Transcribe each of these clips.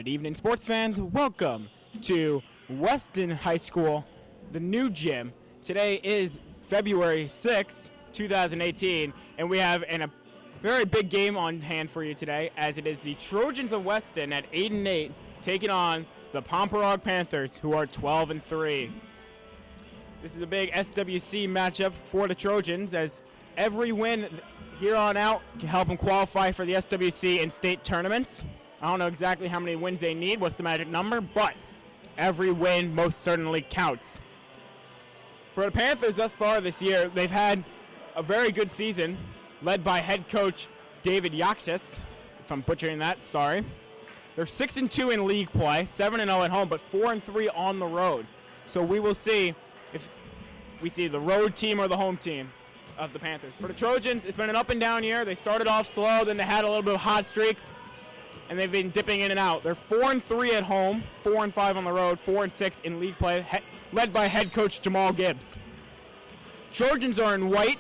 Good evening, sports fans. Welcome to Weston High School, the new gym. Today is February 6, 2018, and we have a very big game on hand for you today, as it is the Trojans of Weston at 8-8 taking on the Pomperaug Panthers, who are 12-3. This is a big SWC matchup for the Trojans, as every win here on out can help them qualify for the SWC and state tournaments. I don't know exactly how many wins they need, what's the magic number, but every win most certainly counts. For the Panthers thus far this year, they've had a very good season, led by head coach David Yaxis. If I'm butchering that, sorry. They're 6-2 in league play, 7-0 at home, but 4-3 on the road. So we will see if we see the road team or the home team of the Panthers. For the Trojans, it's been an up and down year. They started off slow, then they had a little bit of a hot streak, and they've been dipping in and out. They're 4-3 at home, 4-5 on the road, 4-6 in league play, led by head coach Jamal Gibbs. Trojans are in white,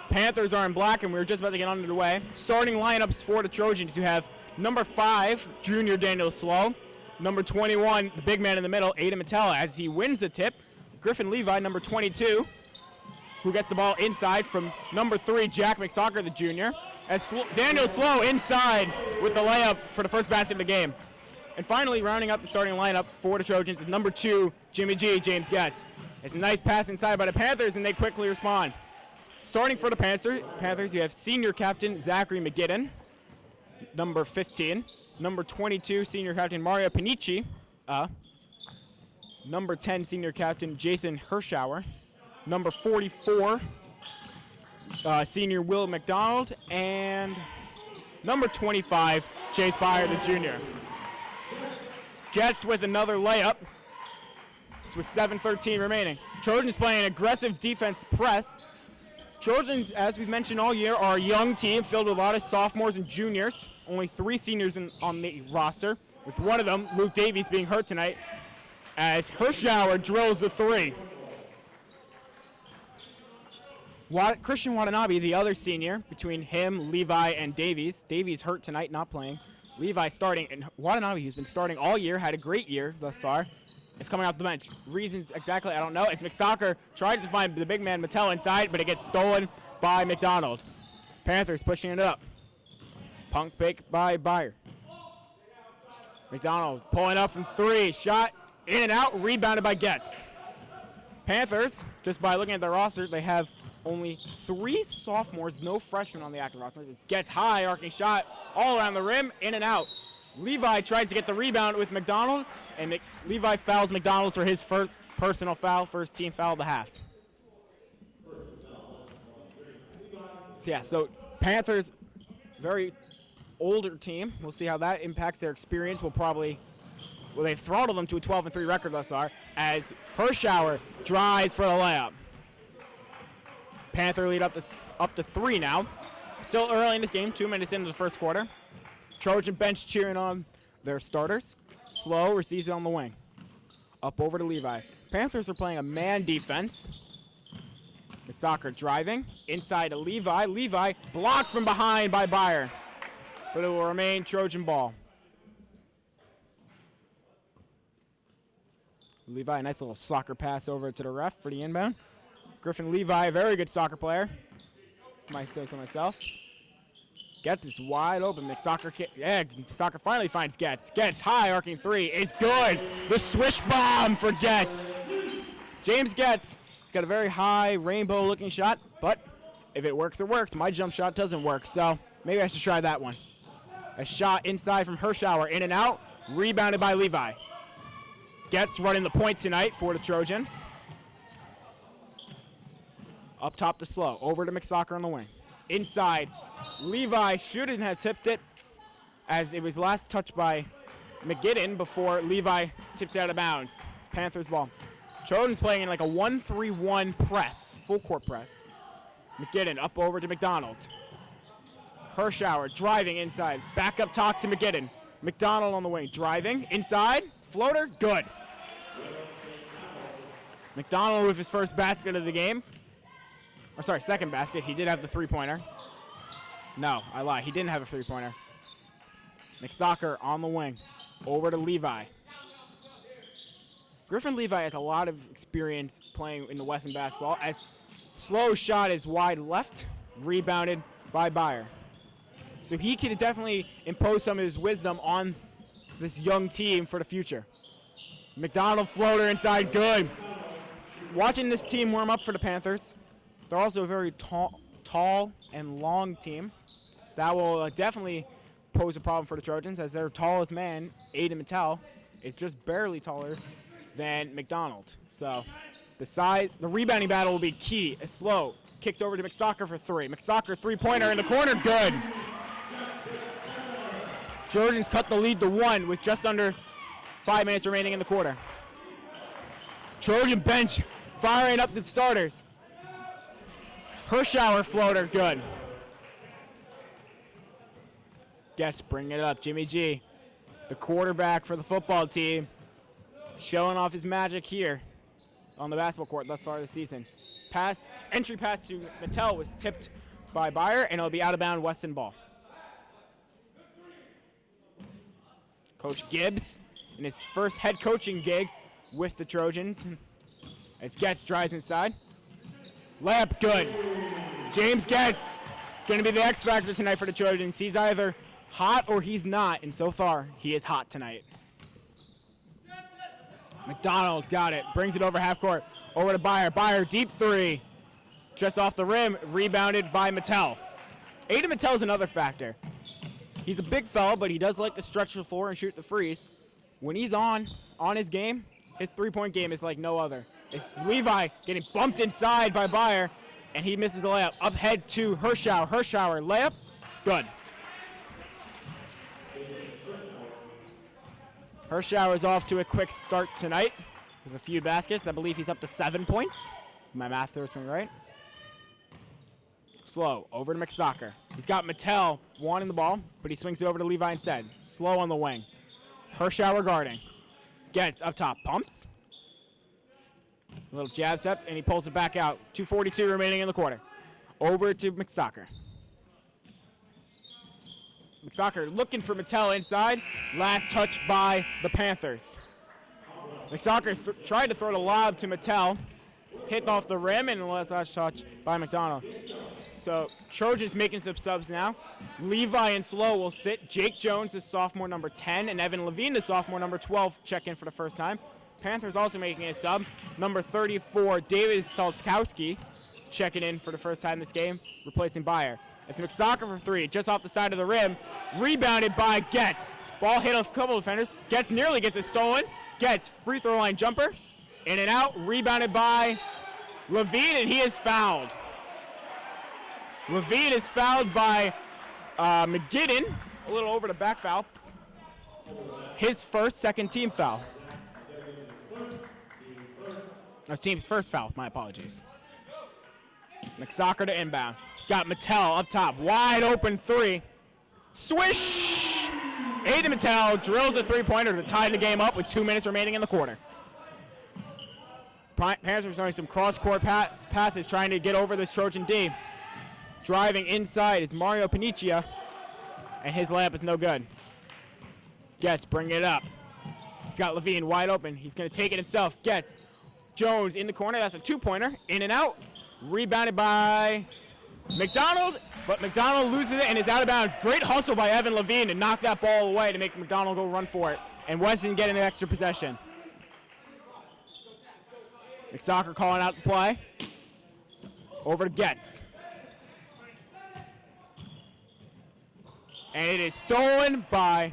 Panthers are in black, and we're just about to get underway. Starting lineups for the Trojans, you have number 5, junior Daniel Slow. Number 21, the big man in the middle, Aiden Matella, as he wins the tip. Griffin Levi, number 22, who gets the ball inside from number 3, Jack McSocker, the junior. As Daniel Slow inside with the layup for the first basket of the game. And finally, rounding up the starting lineup for the Trojans is number 2, Jimmy G, James Getz. It's a nice pass inside by the Panthers, and they quickly respond. Starting for the Panthers, you have senior captain Zachary McGidden, number 15. Number 22, senior captain Mario Panici. Number 10, senior captain Jason Hirschauer. Number 44, senior Will McDonald. And number 25, Chase Byer, the junior. Getz with another layup with 7:13 remaining. Trojans playing an aggressive defense press. Trojans, as we've mentioned all year, are a young team filled with a lot of sophomores and juniors. Only 3 seniors on the roster, with one of them, Luke Davies, being hurt tonight, as Hirschauer drills the 3. Christian Watanabe, the other senior, between him, Levi, and Davies. Davies hurt tonight, not playing. Levi starting, and Watanabe, who's been starting all year, had a great year thus far, is coming off the bench. Reasons exactly, I don't know. As McSocker tries to find the big man Mattel inside, but it gets stolen by McDonald. Panthers pushing it up. Punk fake by Byer. McDonald pulling up from 3. Shot in and out, rebounded by Getz. Panthers, just by looking at their roster, they have only 3 sophomores, no freshmen on the active roster. Getz high, arcing shot, all around the rim, in and out. Levi tries to get the rebound with McDonald, and Levi fouls McDonald for his first personal foul, first team foul of the half. So Panthers, very older team. We'll see how that impacts their experience. They've throttled them to a 12-3 record thus far, as Hirschauer drives for the layup. Panther lead up to 3 now. Still early in this game, 2 minutes into the first quarter. Trojan bench cheering on their starters. Slow receives it on the wing. Up over to Levi. Panthers are playing a man defense. McSocker driving. Inside to Levi. Levi blocked from behind by Byer. But it will remain Trojan ball. Levi, a nice little soccer pass over to the ref for the inbound. Griffin Levi, a very good soccer player. Might say so myself. Getz is wide open. McSocker finally finds Getz. Getz high, arcing 3 is good. The swish bomb for Getz. James Getz. He's got a very high rainbow-looking shot, but if it works, it works. My jump shot doesn't work, so maybe I should try that one. A shot inside from Hirschauer, in and out, rebounded by Levi. Getz running the point tonight for the Trojans. Up top to Slow, over to McSocker on the wing. Inside, Levi shouldn't have tipped it, as it was last touched by McGidden before Levi tipped it out of bounds. Panthers ball. Trojans playing in like a 1-3-1 press, full court press. McGidden up over to McDonald. Hirschauer driving inside, back up top to McGidden. McDonald on the wing, driving, inside, floater, good. McDonald with his first basket of the game. Second basket. He did have the 3-pointer. No, I lied. He didn't have a 3-pointer. McSocker on the wing. Over to Levi. Griffin Levi has a lot of experience playing in the Weston basketball. As slow shot is wide left, rebounded by Byer. So he can definitely impose some of his wisdom on this young team for the future. McDonald floater inside, good. Watching this team warm up for the Panthers. They're also a very tall and long team. That will definitely pose a problem for the Trojans, as their tallest man, Aiden Mattel, is just barely taller than McDonald. So the rebounding battle will be key. It's slow. Kicks over to McStalker for three. McStalker three-pointer in the corner, good. Trojans cut the lead to 1 with just under 5 minutes remaining in the quarter. Trojan bench firing up the starters. Hirschauer floater, good. Gets bringing it up. Jimmy G, the quarterback for the football team, showing off his magic here on the basketball court thus far this season. Entry pass to Mattel was tipped by Byer, and it'll be out of bounds, Weston ball. Coach Gibbs in his first head coaching gig with the Trojans. As Getz drives inside. Layup, good. James Getz is going to be the X factor tonight for the Trojans. He's either hot or he's not, and so far, he is hot tonight. McDonald got it, brings it over half court, over to Byer. Byer, deep three, just off the rim, rebounded by Mattel. Aiden Mattel is another factor. He's a big fella, but he does like to stretch the floor and shoot the freeze. When he's on his game, his three-point game is like no other. It's Levi getting bumped inside by Byer, and he misses the layup. Up head to Hirschauer. Hirschauer, layup, good. Hirschauer is off to a quick start tonight with a few baskets. I believe he's up to 7 points. My math serves me right. Slow, over to McStalker. He's got Mattel wanting the ball, but he swings it over to Levi instead. Slow on the wing. Hirschauer guarding. Gets up top, pumps. A little jab step, and he pulls it back out. 2:42 remaining in the quarter. Over to McStalker. McStalker looking for Mattel inside. Last touch by the Panthers. McStalker tried to throw the lob to Mattel. Hit off the rim, and the last touch by McDonald. So Trojans making some subs now. Levi and Slow will sit. Jake Jones, the sophomore number 10, and Evan Levine, the sophomore number 12, check in for the first time. Panthers also making a sub. Number 34, David Saltkowski, checking in for the first time this game, replacing Byer. It's McStalker for three, just off the side of the rim. Rebounded by Getz. Ball hit a couple of defenders. Getz nearly gets it stolen. Getz, free throw line jumper. In and out, rebounded by Levine, and he is fouled. Levine is fouled by McGidden. A little over the back foul. His second team foul. Our team's first foul, my apologies. McStalker to inbound. He's got Mattel up top. Wide open three. Swish! Aiden Mattel drills a three-pointer to tie the game up with 2 minutes remaining in the quarter. Panthers are showing some cross-court passes trying to get over this Trojan D. Driving inside is Mario Paniccia, and his layup is no good. Gets bring it up. He's got Levine wide open. He's going to take it himself. Gets Jones in the corner. That's a two-pointer. In and out. Rebounded by McDonald, but McDonald loses it and is out of bounds. Great hustle by Evan Levine to knock that ball away to make McDonald go run for it. And Weston getting an extra possession. McStalker calling out the play. Over to Getz. And it is stolen by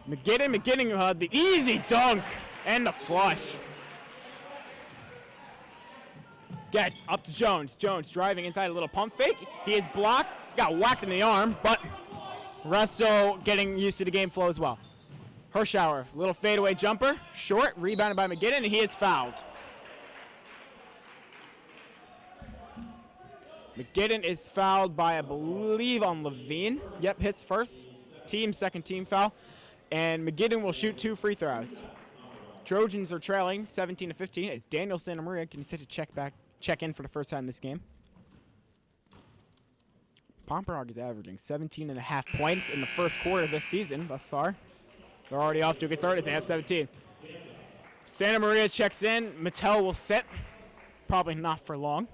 McGidden. McGidden had the easy dunk and the flush. Gets up to Jones. Jones driving inside a little pump fake. He is blocked. Got whacked in the arm, but Resto getting used to the game flow as well. Hirschauer, little fadeaway jumper. Short, rebounded by McGidden, and he is fouled. McGidden is fouled by, I believe, on Levine. Yep, his second team foul. And McGidden will shoot 2 free throws. Trojans are trailing 17-15 as Daniel Santamaria can sit to check in for the first time this game. Pomperaug is averaging 17.5 points in the first quarter of this season thus far. They're already off to a good start. It's half 17. Santa Maria checks in. Mattel will sit. Probably not for long.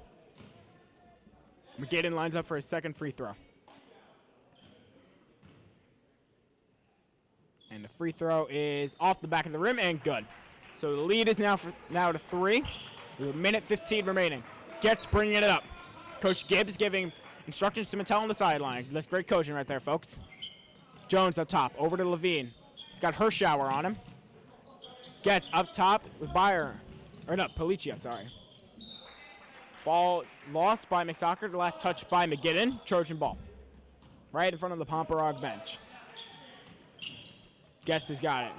McGinn lines up for his second free throw. And the free throw is off the back of the rim and good. So the lead is now to 3. With a minute 15 remaining. Gets bringing it up. Coach Gibbs giving instructions to Mattel on the sideline. That's great coaching right there, folks. Jones up top, over to Levine. He's got Hirschauer on him. Gets up top with Policia, sorry. Ball lost by McSocker. The last touch by McGinn. Trojan ball. Right in front of the Pomperaug bench. Getz has got it.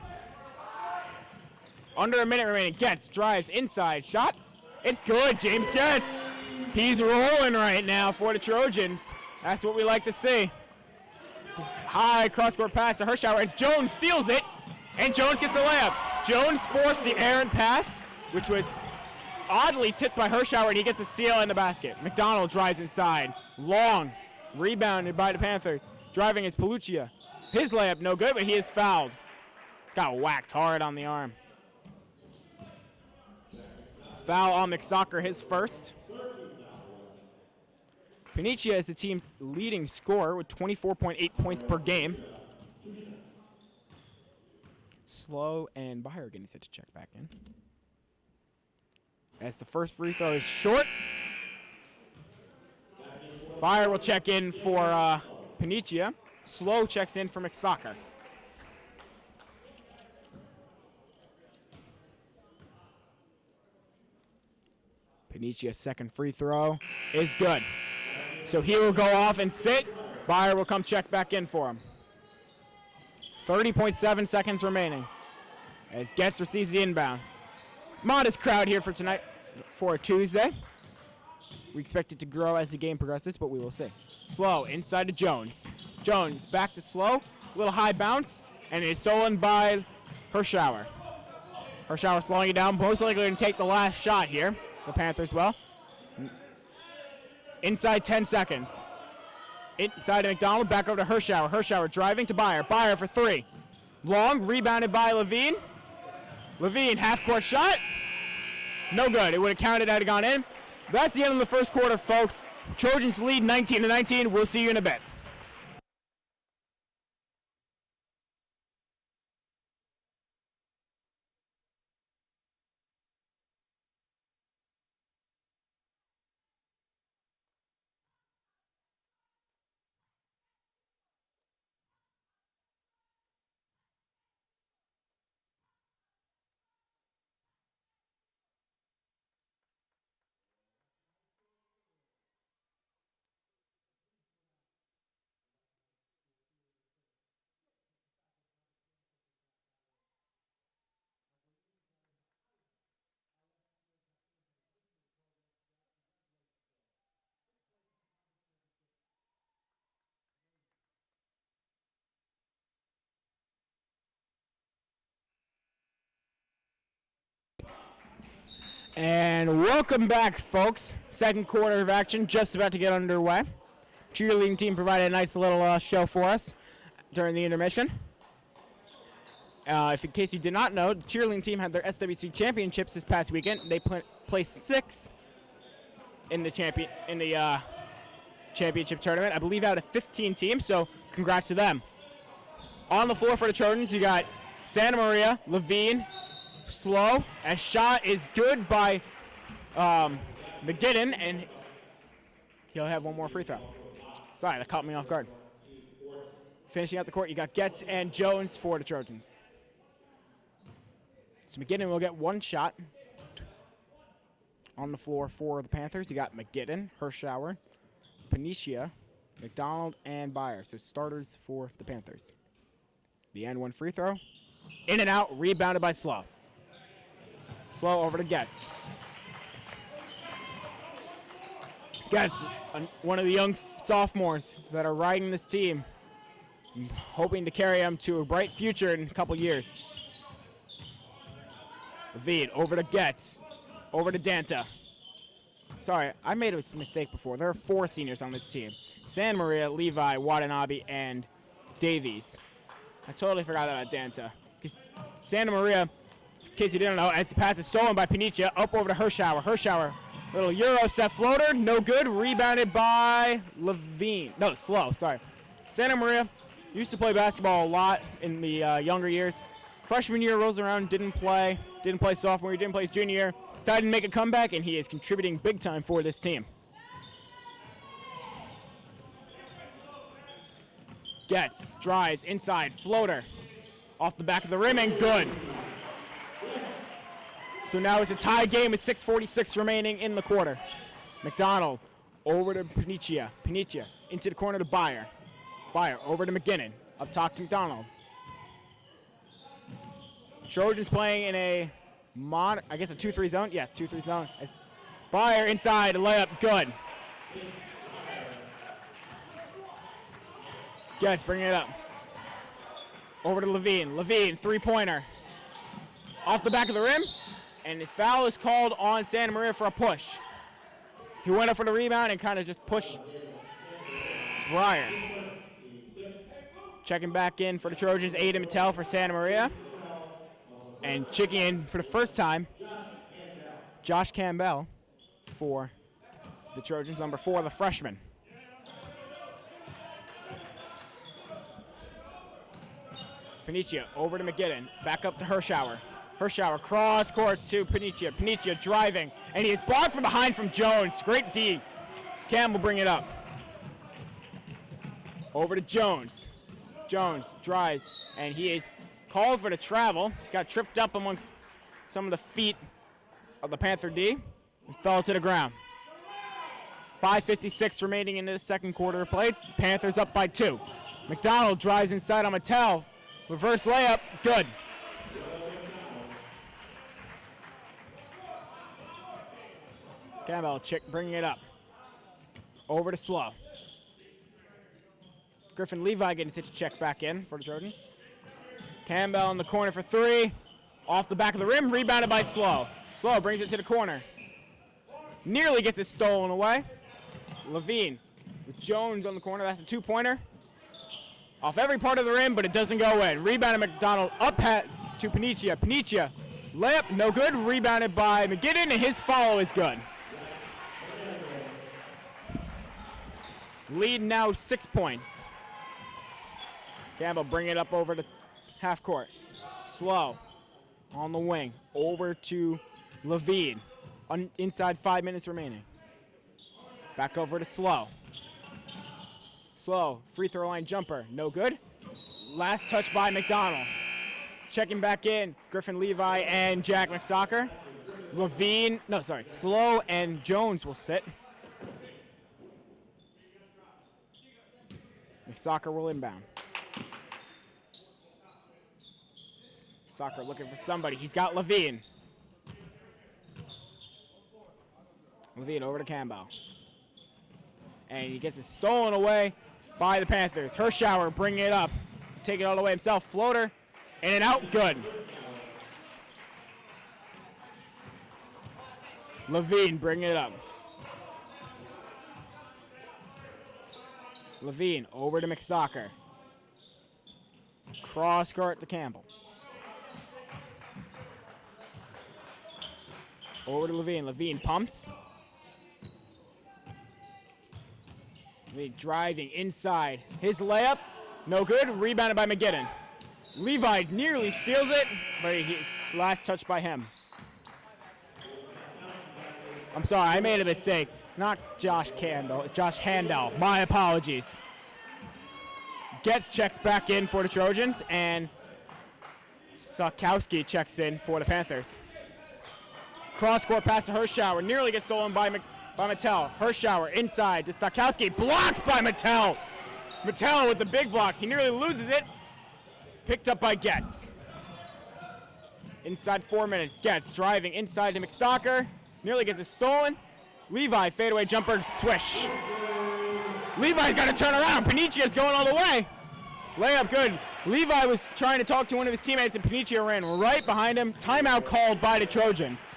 Under a minute remaining. Getz drives inside. Shot. It's good. James Getz. He's rolling right now for the Trojans. That's what we like to see. High cross-court pass to Hirschauer. It's Jones steals it. And Jones gets the layup. Jones forced the errant pass, which was oddly tipped by Hirschauer, and he gets the steal in the basket. McDonald drives inside. Long. Rebounded by the Panthers. Driving is Paluccia. His layup no good, but he is fouled. Got whacked hard on the arm. Foul on McSocker, his first. Panicia is the team's leading scorer with 24.8 points per game. Slow and Byer getting set to check back in. As the first free throw is short. Byer will check in for Panicia. Slow checks in for McSocker. Panicia's second free throw is good. So he will go off and sit. Byer will come check back in for him. 30.7 seconds remaining as Getz receives the inbound. Modest crowd here for tonight for a Tuesday. We expect it to grow as the game progresses, but we will see. Slow inside to Jones. Jones back to Slow. Little high bounce, and it's stolen by Hirschauer. Hirschauer slowing it down. Most likely going to take the last shot here. The Panthers will. Inside 10 seconds. Inside to McDonald, back over to Hirschauer. Hirschauer driving to Byer. Byer for 3. Long, rebounded by Levine. Levine, half-court shot. No good. It would have counted had it gone in. That's the end of the first quarter, folks. Trojans lead 19-19. We'll see you in a bit. And welcome back, folks. Second quarter of action just about to get underway. Cheerleading team provided a nice little show for us during the intermission. If in case you did not know, the cheerleading team had their SWC championships this past weekend. They placed 6th in the championship tournament, I believe, out of 15 teams. So congrats to them. On the floor for the Trojans, you got Santa Maria, Levine, Slow. A shot is good by McGinn, and he'll have one more free throw. Sorry, that caught me off guard. Finishing out the court, you got Getz and Jones for the Trojans. So McGinn will get one shot. On the floor for the Panthers, you got McGinn, Hirschauer, Panicia, McDonald, and Byer. So starters for the Panthers. The end one free throw. In and out, rebounded by Slow. Slow over to Getz. Getz, one of the young sophomores that are riding this team, hoping to carry them to a bright future in a couple years. Levine over to Getz. Over to Danta. Sorry, I made a mistake before. There are 4 seniors on this team. San Maria, Levi, Watanabe, and Davies. I totally forgot about Danta. Santa Maria, in case you didn't know, as the pass is stolen by Panicia, up over to Hirschauer. Hirschauer, little Euro set floater, no good. Rebounded by Levine. No, Slow, sorry. Santa Maria used to play basketball a lot in the younger years. Freshman year rolls around, didn't play sophomore year, didn't play junior year. Decided to make a comeback, and he is contributing big time for this team. Gets, drives, inside, floater. Off the back of the rim, and good. So now it's a tie game with 6:46 remaining in the quarter. McDonald over to Panicia. Panicia into the corner to Byer. Byer over to McGinnon. Up top to McDonald. Trojans playing in a I guess a 2-3 zone. Yes, 2-3 zone. Byer inside, layup, good. Gets, bringing it up. Over to Levine. Levine, three-pointer. Off the back of the rim, and his foul is called on Santa Maria for a push. He went up for the rebound and kind of just pushed Breyer. Checking back in for the Trojans, Aiden Mattel for Santa Maria. And checking in for the first time, Josh Campbell for the Trojans, number 4, the freshman. Panicia over to McGinnon, back up to Hirschauer. Hirschauer cross court to Panicia. Panicia driving, and he is blocked from behind from Jones. Great D. Campbell bring it up. Over to Jones. Jones drives, and he is called for the travel. Got tripped up amongst some of the feet of the Panther D and fell to the ground. 5:56 remaining in the second quarter of play. Panthers up by 2. McDonald drives inside on Mattel. Reverse layup, good. Campbell bringing it up. Over to Slow. Griffin Levi getting set to check back in for the Trojans. Campbell in the corner for 3. Off the back of the rim, rebounded by Slow. Slow brings it to the corner. Nearly gets it stolen away. Levine with Jones on the corner. That's a 2-pointer. Off every part of the rim, but it doesn't go in. Rebounded McDonald up to Panicia. Panicia, layup, no good. Rebounded by McGinnon, and his follow is good. Lead now 6 points. Campbell bring it up over to half court. Slow on the wing. Over to Levine. Inside 5 minutes remaining. Back over to Slow. Slow, free throw line jumper, no good. Last touch by McDonald. Checking back in, Griffin Levi and Jack McSocker. Slow and Jones will sit. McSocker will inbound. McSocker looking for somebody. He's got Levine. Levine over to Campbell. And he gets it stolen away by the Panthers. Hirschauer bringing it up. Take it all the way himself. Floater. In and out. Good. Levine bringing it up. Levine over to McStalker. Cross court to Campbell. Over to Levine. Levine pumps. Levine driving inside. His layup, no good. Rebounded by McGinnon. Levi nearly steals it, but last touch by him. I'm sorry, I made a mistake. Not Josh Candle, it's Josh Handel. My apologies. Gets checks back in for the Trojans, and Stokowski checks in for the Panthers. Cross-court pass to Hirschauer. Nearly gets stolen by Mattel. Hirschauer inside to Stokowski. Blocked by Mattel. Mattel with the big block. He nearly loses it. Picked up by Getz. Inside 4 minutes. Getz driving inside to McStalker. Nearly gets it stolen. Levi, fadeaway jumper, swish. Levi's got to turn around. Panicia's going all the way. Layup good. Levi was trying to talk to one of his teammates, and Panicia ran right behind him. Timeout called by the Trojans.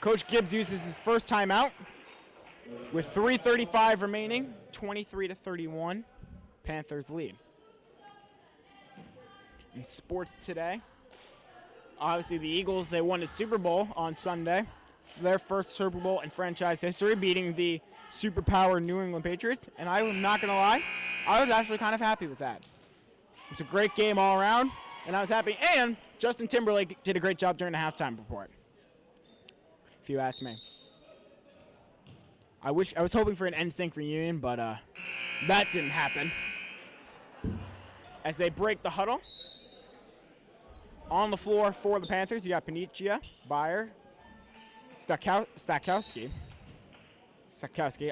Coach Gibbs uses his first timeout with 3:35 remaining, 23-31. Panthers lead. In sports today, obviously the Eagles, they won the Super Bowl on Sunday. Their first Super Bowl in franchise history, beating the superpower New England Patriots. And I'm not going to lie, I was actually kind of happy with that. It was a great game all around, and I was happy. And Justin Timberlake did a great job during the halftime report, if you ask me. I was hoping for an NSYNC reunion, but that didn't happen. As they break the huddle, on the floor for the Panthers, you got Panicia, Byer, Stakowski,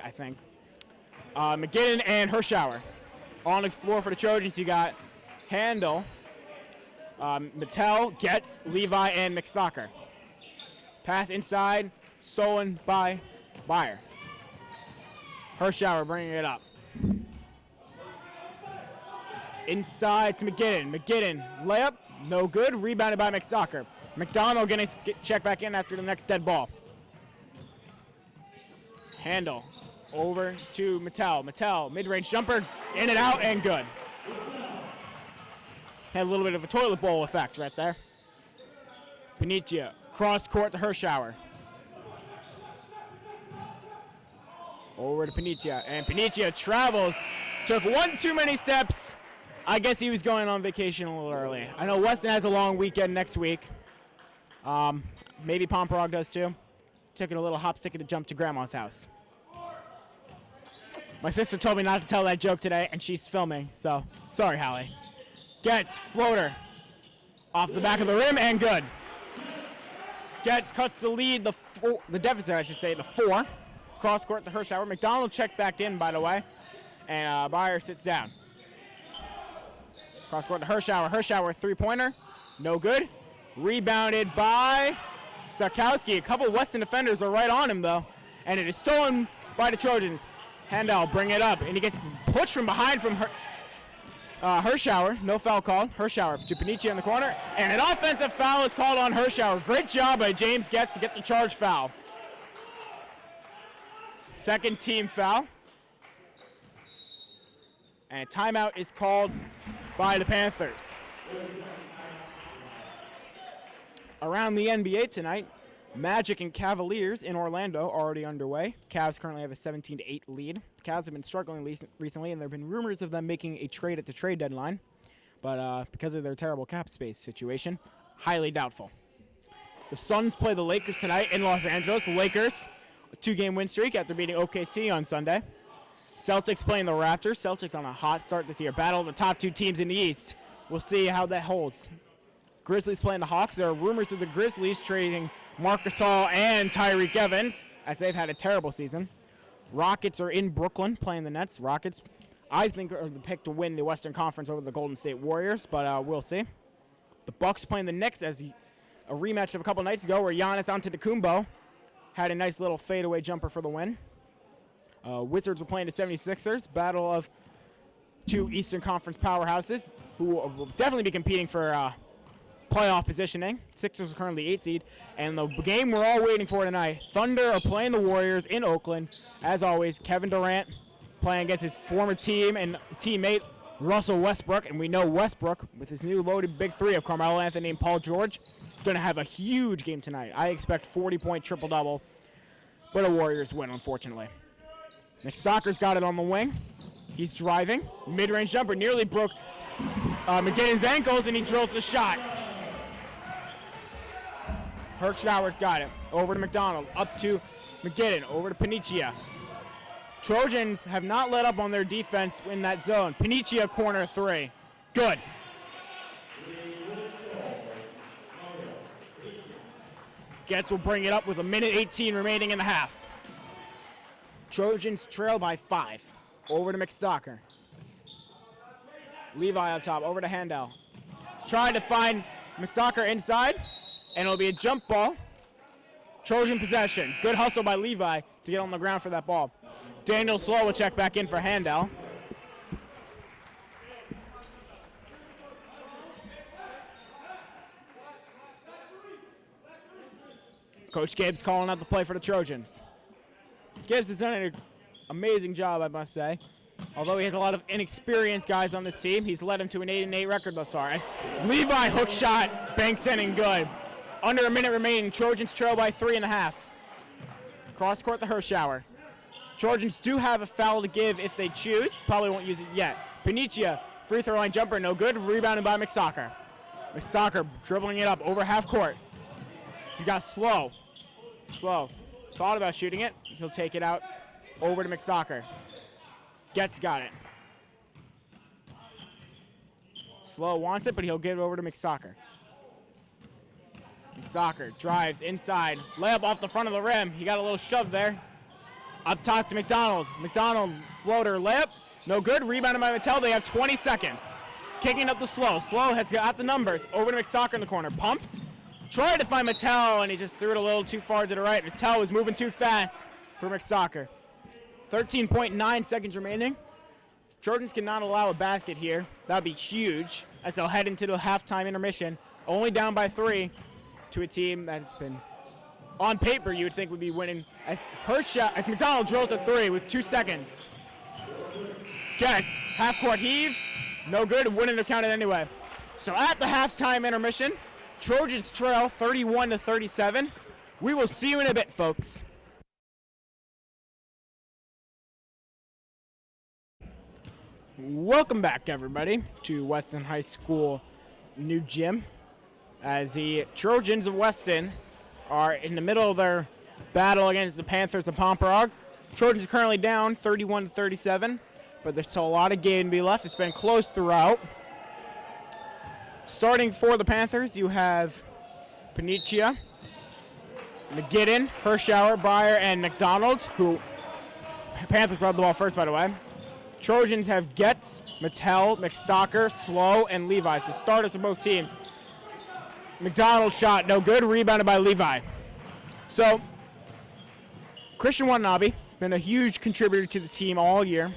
I think, McGinnon, and Hirschauer. On the floor for the Trojans, you got Handel, Mattel, Getz, Levi, and McStalker. Pass inside, stolen by Byer. Hirschauer bringing it up. Inside to McGinnon. McGinnon, layup, no good. Rebounded by McStalker. McDonald getting checked back in after the next dead ball. Handle over to Mattel. Mattel, mid-range jumper, in and out, and good. Had a little bit of a toilet bowl effect right there. Panicia, cross court to Hirschauer. Over to Panicia, and Panicia travels. Took one too many steps. I guess he was going on vacation a little early. I know Weston has a long weekend next week. Maybe Pomperaug does too. Took it a little hop, stick, and a jump to Grandma's house. My sister told me not to tell that joke today, and she's filming, so sorry, Hallie. Getz, floater. Off the back of the rim, and good. Getz cuts the lead, the deficit, I should say, the 4. Cross court to Hirschauer. McDonald checked back in, by the way, and Byer sits down. Cross court to Hirschauer. Hirschauer, three-pointer, no good. Rebounded by Stakowski. A couple of Weston defenders are right on him, though, and it is stolen by the Trojans. Handel bring it up, and he gets pushed from behind from Hirschauer. No foul called. Hirschauer to Panicia in the corner, and an offensive foul is called on Hirschauer. Great job by James Getz to get the charge foul. Second team foul. And a timeout is called by the Panthers. Around the NBA tonight, Magic and Cavaliers in Orlando are already underway. Cavs currently have a 17-8 lead. The Cavs have been struggling recently, and there have been rumors of them making a trade at the trade deadline. But because of their terrible cap space situation, highly doubtful. The Suns play the Lakers tonight in Los Angeles. The Lakers, a 2-game win streak after beating OKC on Sunday. Celtics playing the Raptors. Celtics on a hot start this year. Battle of the top 2 teams in the East. We'll see how that holds. Grizzlies playing the Hawks. There are rumors of the Grizzlies trading Marc Gasol and Tyreek Evans, as they've had a terrible season. Rockets are in Brooklyn playing the Nets. Rockets, I think, are the pick to win the Western Conference over the Golden State Warriors, but we'll see. The Bucks playing the Knicks as a rematch of a couple nights ago where Giannis Antetokounmpo had a nice little fadeaway jumper for the win. Wizards are playing the 76ers, battle of 2 Eastern Conference powerhouses who will definitely be competing for playoff positioning. Sixers are currently 8 seed. And the game we're all waiting for tonight, Thunder are playing the Warriors in Oakland. As always, Kevin Durant playing against his former team and teammate, Russell Westbrook. And we know Westbrook, with his new loaded big 3 of Carmelo Anthony and Paul George, going to have a huge game tonight. I expect 40-point triple-double, but a Warriors win, unfortunately. McStalker's got it on the wing. He's driving. Mid-range jumper nearly broke McGinnon's ankles, and he drills the shot. Hirschauer's got it. Over to McDonald. Up to McGinnon. Over to Panicia. Trojans have not let up on their defense in that zone. Panicia corner 3. Good. Getz will bring it up with 1:18 remaining in the half. Trojans trail by 5. Over to McStalker. Levi up top. Over to Handel. Trying to find McStalker inside, and it'll be a jump ball. Trojan possession. Good hustle by Levi to get on the ground for that ball. Daniel Slow will check back in for Handel. Coach Gibbs calling out the play for the Trojans. Gibbs has done an amazing job, I must say. Although he has a lot of inexperienced guys on this team, he's led him to an 8-8 record thus far. As Levi hook shot, banks in and good. Under a minute remaining, Trojans trail by 3.5. Cross court to Hirschauer. Trojans do have a foul to give if they choose. Probably won't use it yet. Panicia, free throw line jumper, no good. Rebounded by McSocker. McSocker dribbling it up over half court. He got slow. Thought about shooting it. He'll take it out over to McSocker. Getz got it. Slow wants it, but he'll give it over to McSocker. McSocker drives inside. Layup off the front of the rim. He got a little shove there. Up top to McDonald. McDonald floater layup. No good. Rebounded by Mattel. They have 20 seconds. Kicking up the Slow. Slow has got the numbers. Over to McSocker in the corner. Pumps. Tried to find Mattel, and he just threw it a little too far to the right. Mattel was moving too fast for McSocker. 13.9 seconds remaining. Trojans cannot allow a basket here. That would be huge as they'll head into the halftime intermission. Only down by 3 to a team that's been, on paper, you would think would be winning. As McDonald drills a 3 with 2 seconds. Getz, half-court heave. No good. Wouldn't have counted anyway. So at the halftime intermission, Trojans trail 31-37. We will see you in a bit, folks. Welcome back, everybody, to Weston High School new gym. As the Trojans of Weston are in the middle of their battle against the Panthers of Pomperaug. Trojans are currently down 31-37, but there's still a lot of game to be left. It's been close throughout. Starting for the Panthers, you have Panicia, McGidden, Hirschauer, Breyer, and McDonald, who Panthers led the ball first, by the way. Trojans have Getz, Mattel, McStocker, Slow, and Levi. So starters for both teams. McDonald shot, no good, rebounded by Levi. So Christian Watanabe, been a huge contributor to the team all year.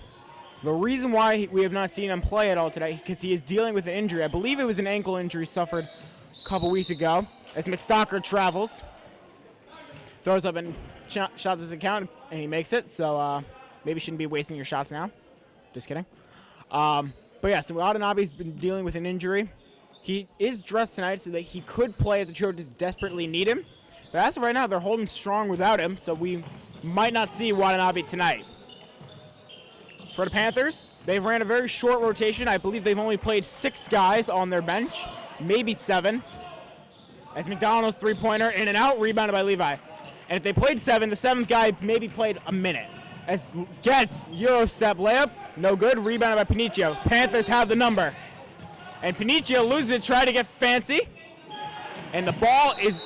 The reason why we have not seen him play at all today, because he is dealing with an injury. I believe it was an ankle injury suffered a couple weeks ago. As McStocker travels, throws up and shot doesn't count, and he makes it. So maybe shouldn't be wasting your shots now. Just kidding. But yeah, so Watanabe's been dealing with an injury. He is dressed tonight so that he could play if the Trojans desperately need him. But as of right now, they're holding strong without him, so we might not see Watanabe tonight. For the Panthers, they've ran a very short rotation. I believe they've only played 6 guys on their bench, maybe 7. As McDonald's three-pointer in and out, rebounded by Levi. And if they played 7, the 7th guy maybe played a minute. As Getz, Euro step layup, no good, rebounded by Panicia. Panthers have the numbers. And Panicia loses it, try to get fancy. And the ball is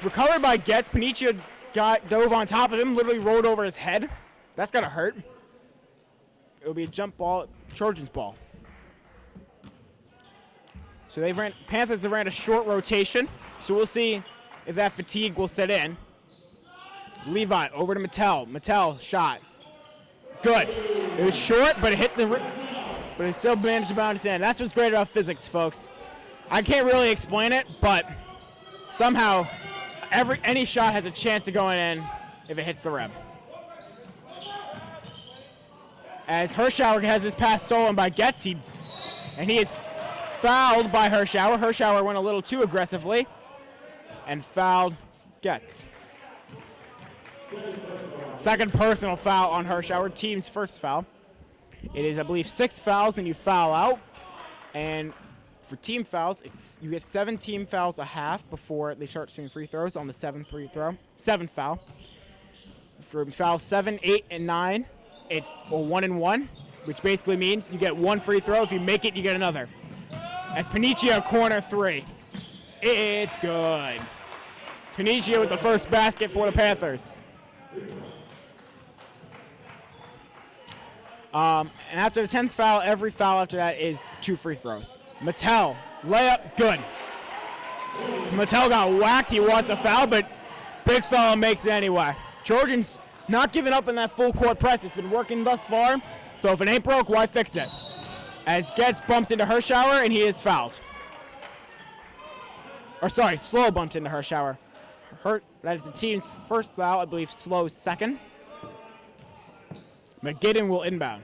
recovered by Getz. Panicia dove on top of him, literally rolled over his head. That's gotta hurt. It'll be a jump ball, Trojans ball. So Panthers have ran a short rotation, so we'll see if that fatigue will set in. Levi over to Mattel. Mattel shot. Good. It was short, but it hit but it still managed to bounce in. That's what's great about physics, folks. I can't really explain it, but somehow any shot has a chance of going in if it hits the rim. As Hirschauer has his pass stolen by Getz, and he is fouled by Hirschauer. Hirschauer went a little too aggressively and fouled Getz. Second personal foul on Hirschauer, team's first foul. It is, I believe, 6 fouls and you foul out. And for team fouls, you get 7 team fouls a half before they start shooting free throws on the 7th foul. For fouls 7, 8, and 9, it's a 1-and-1, which basically means you get 1 free throw. If you make it, you get another. As Panicia, corner 3. It's good. Panicia with the first basket for the Panthers. And after the 10th foul, every foul after that is 2 free throws. Mattel, layup, good. Mattel got whacked. He wants a foul, but big fella makes it anyway. Trojans not giving up in that full court press. It's been working thus far, so if it ain't broke, why fix it? As Getz bumps into Hirschauer, and he is fouled. Slow bumped into Hirschauer. That is the team's first foul, I believe Slow's second. McGidden will inbound.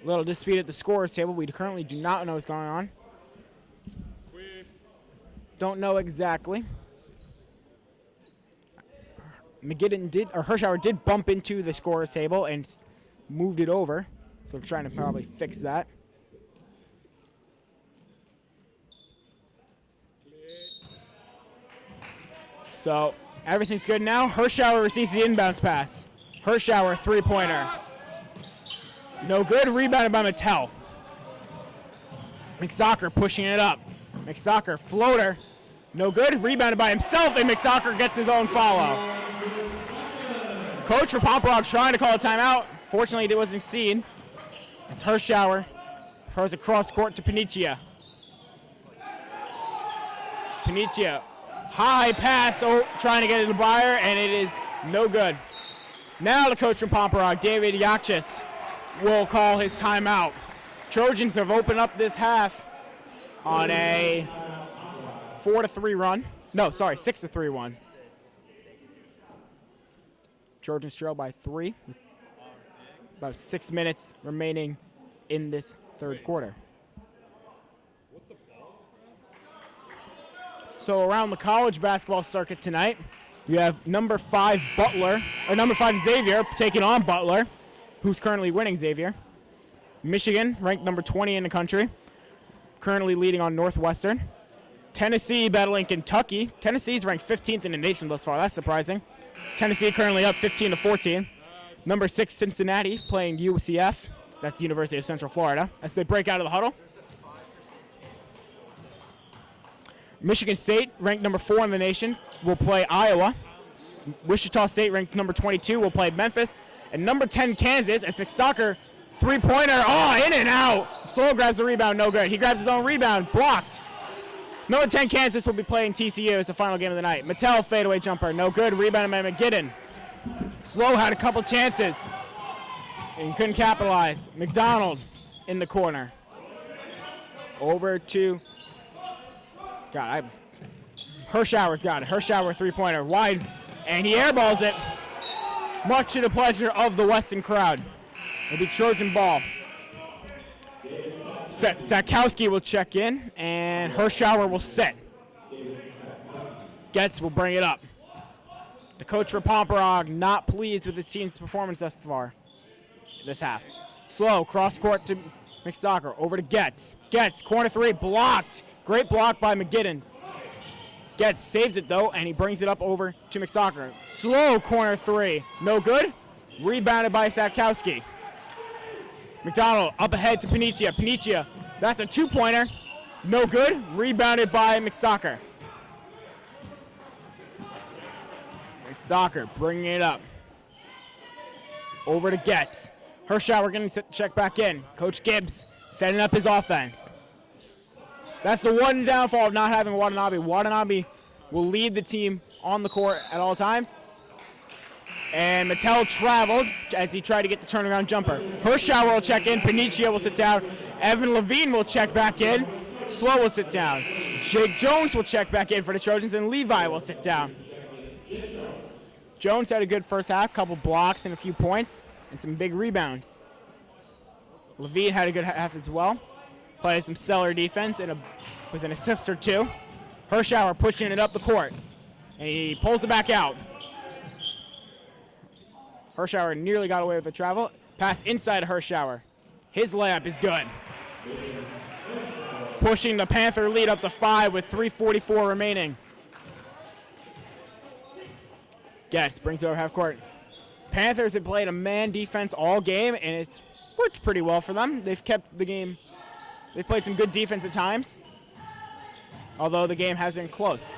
Little dispute at the scorer's table. We currently do not know what's going on. Don't know exactly. Hirschauer did bump into the scorer's table and moved it over. So we're trying to probably fix that. So everything's good now. Hirschauer receives the inbounds pass. Hirschauer, three-pointer. No good. Rebounded by Mattel. McSocker pushing it up. McSocker, floater. No good. Rebounded by himself, and McSocker gets his own follow. Coach for Pomperaug trying to call a timeout. Fortunately, it wasn't seen. It's Hirschauer. Throws across court to Panicia. Panicia. High pass, trying to get it to Breyer, and it is no good. Now the coach from Pomperaug, David Yakchis, will call his timeout. Trojans have opened up this half on a 4-3 run. No, sorry, 6-3 run. Trojans trail by 3 with about 6 minutes remaining in this third quarter. So around the college basketball circuit tonight, you have number 5 Xavier taking on Butler, who's currently winning Xavier. Michigan, ranked number 20 in the country, currently leading on Northwestern. Tennessee battling Kentucky. Tennessee's ranked 15th in the nation thus far. That's surprising. Tennessee currently up 15-14. Number 6 Cincinnati playing UCF. That's the University of Central Florida as they break out of the huddle. Michigan State, ranked number 4 in the nation, will play Iowa. Wichita State, ranked number 22, will play Memphis. And number 10 Kansas, as McStalker, three-pointer, in and out. Slow grabs the rebound, no good. He grabs his own rebound, blocked. Number 10 Kansas will be playing TCU as the final game of the night. Mattel, fadeaway jumper, no good. Rebounded by McGidden. Slow had a couple chances and couldn't capitalize. McDonald in the corner. Over to Hirschauer's got it. Hirschauer three-pointer wide, and he airballs it. Much to the pleasure of the Weston crowd. It'll be Trojan ball. Sakowski will check in, and Hirschauer will set. Getz will bring it up. The coach for Pomperaug not pleased with his team's performance thus far this half. Slow, cross-court to McStalker. Over to Getz. Getz, corner three, blocked. Great block by McGidden. Getz saves it, though, and he brings it up over to McStalker. Slow, corner three. No good. Rebounded by Sakowski. McDonald up ahead to Panicia. Panicia, that's a two-pointer. No good. Rebounded by McStalker. McStalker bringing it up. Over to Getz. Hirschauer getting check back in. Coach Gibbs setting up his offense. That's the one downfall of not having Watanabe. Watanabe will lead the team on the court at all times. And Mattel traveled as he tried to get the turnaround jumper. Hirschauer will check in. Panicia will sit down. Evan Levine will check back in. Slow will sit down. Jake Jones will check back in for the Trojans, and Levi will sit down. Jones had a good first half, couple blocks and a few points, and some big rebounds. Levine had a good half as well. Played some stellar defense with an assist or two. Hirschauer pushing it up the court, and he pulls it back out. Hirschauer nearly got away with the travel. Pass inside of Hirschauer. His layup is good. Pushing the Panther lead up to 5 with 3:44 remaining. Getz brings it over half court. Panthers have played a man defense all game, and it's worked pretty well for them. They've kept the game. They've played some good defense at times, although the game has been close.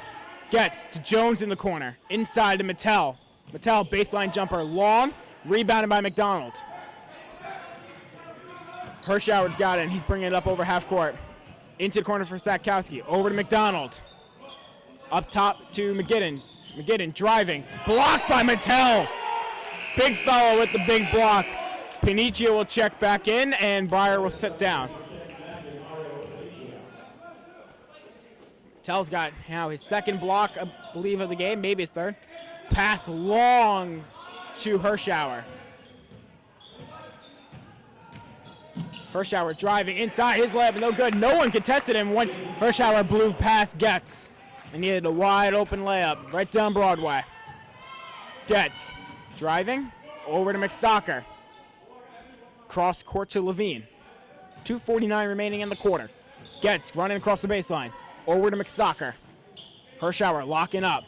Getz to Jones in the corner. Inside to Mattel. Mattel, baseline jumper, long, rebounded by McDonald. Hirschauer's got it, and he's bringing it up over half court. Into the corner for Sakowski. Over to McDonald. Up top to McGidden. McGidden driving. Blocked by Mattel. Big fellow with the big block. Panicia will check back in, and Breyer will sit down. Mattel's got now his second block, I believe, of the game, maybe his third. Pass long to Hirschauer. Hirschauer driving inside his layup, no good. No one contested him once Hirschauer blew past Getz. And he had a wide open layup right down Broadway. Getz driving over to McStalker. Cross court to Levine. 2:49 remaining in the quarter. Getz running across the baseline. Over to McStalker. Hirschauer locking up.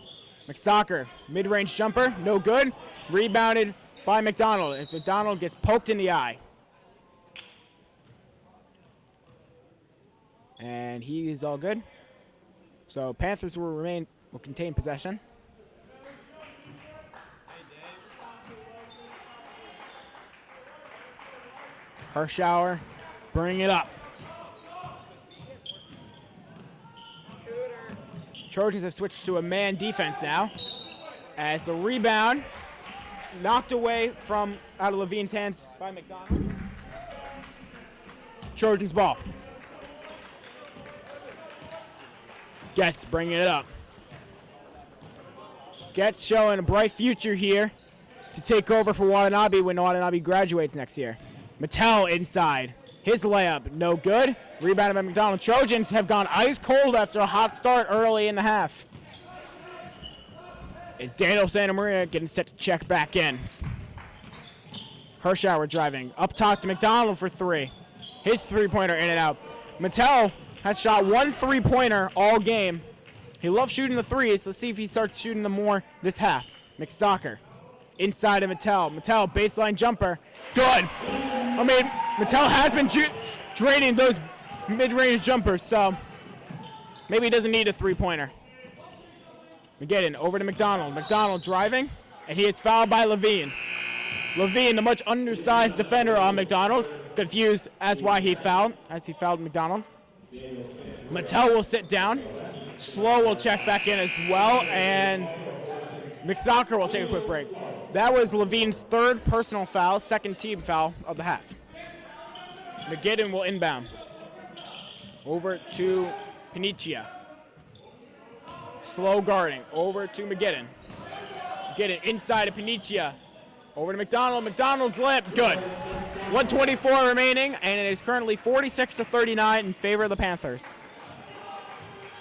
McStalker, mid-range jumper, no good. Rebounded by McDonald as McDonald gets poked in the eye. And he is all good. So Panthers will contain possession. Hirschauer, bring it up. Trojans have switched to a man defense now. As the rebound knocked away from out of Levine's hands by McDonald. Trojans ball. Getz bringing it up. Getz showing a bright future here to take over for Watanabe when Watanabe graduates next year. Mattel inside. His layup, no good. Rebounded by McDonald. Trojans have gone ice cold after a hot start early in the half. It's Daniel Santa Maria getting set to check back in. Hirschauer driving. Up top to McDonald for three. His three-pointer in and out. Mattel has shot one three-pointer all game. He loves shooting the threes. Let's see if he starts shooting them more this half. McStalker inside of Mattel. Mattel, baseline jumper. Good. I mean, Mattel has been draining those mid-range jumpers, so maybe he doesn't need a three-pointer. McGinn over to McDonald. McDonald driving, and he is fouled by Levine. Levine, the much undersized defender on McDonald, confused as why he fouled, as he fouled McDonald. Mattel will sit down. Slow will check back in as well, and McStalker will take a quick break. That was Levine's third personal foul, second team foul of the half. McGinn will inbound. Over to Panicia. Slow guarding. Over to McGinn. McGinn inside of Panicia. Over to McDonald. McDonald's layup. Good. 1:24 remaining, and it is currently 46-39 in favor of the Panthers.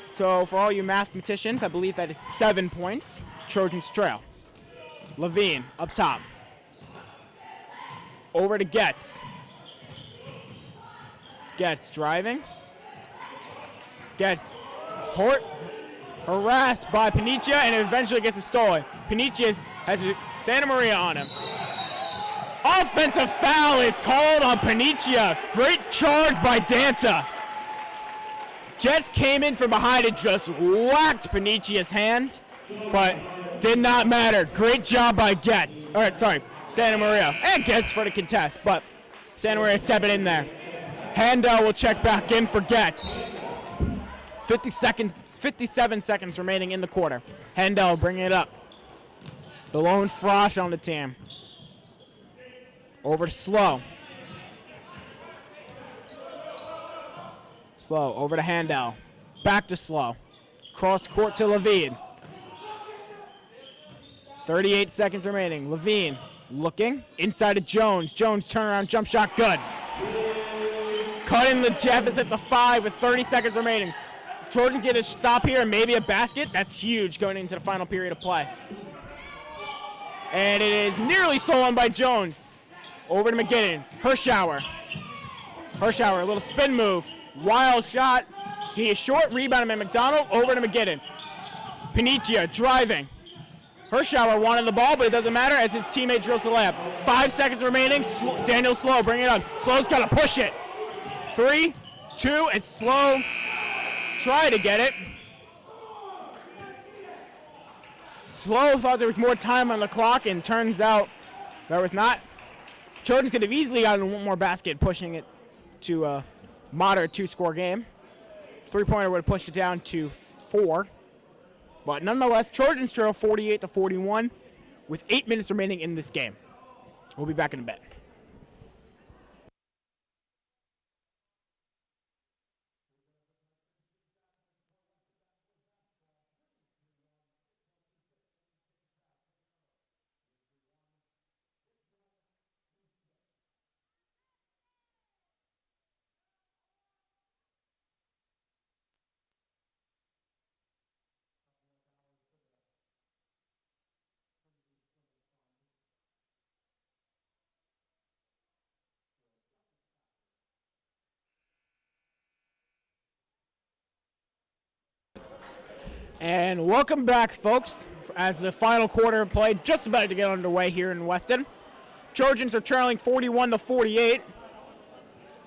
So for all you mathematicians, I believe that is 7 points. Trojans trail. Levine up top. Over to Getz. Getz driving. Getz harassed by Panicia and eventually gets it stolen. Panicia has Santa Maria on him. Offensive foul is called on Panicia. Great charge by Danta. Getz came in from behind and just whacked Panicia's hand, but did not matter. Great job by Getz. All right, sorry, Santa Maria. And Getz for the contest, but Santa Maria stepping in there. Handel will check back in for Getz. 57 seconds remaining in the quarter. Handel bringing it up. The lone frosh on the team. Over to Slow. Slow over to Handel. Back to Slow. Cross court to Levine. 38 seconds remaining. Levine looking inside to Jones. Jones turnaround jump shot good. Cutting the deficit to 5 with 30 seconds remaining. Trojans get a stop here and maybe a basket. That's huge going into the final period of play. And it is nearly stolen by Jones. Over to McGinn. Hirschauer. Hirschauer, a little spin move. Wild shot. He is short. Rebounded by McDonald. Over to McGinn. Panicia driving. Hirschauer wanted the ball, but it doesn't matter as his teammate drills the layup. 5 seconds remaining. Daniel Slow, bring it up. Slow's got to push it. 3, 2, and Slow try to get it. Slow thought there was more time on the clock, and turns out there was not. Trojans could have easily gotten one more basket, pushing it to a moderate 2-score game. Three-pointer would have pushed it down to 4. But nonetheless, Trojans trail 48-41 with 8 minutes remaining in this game. We'll be back in a bit. And welcome back, folks, as the final quarter of play just about to get underway here in Weston. Trojans are trailing 41-48,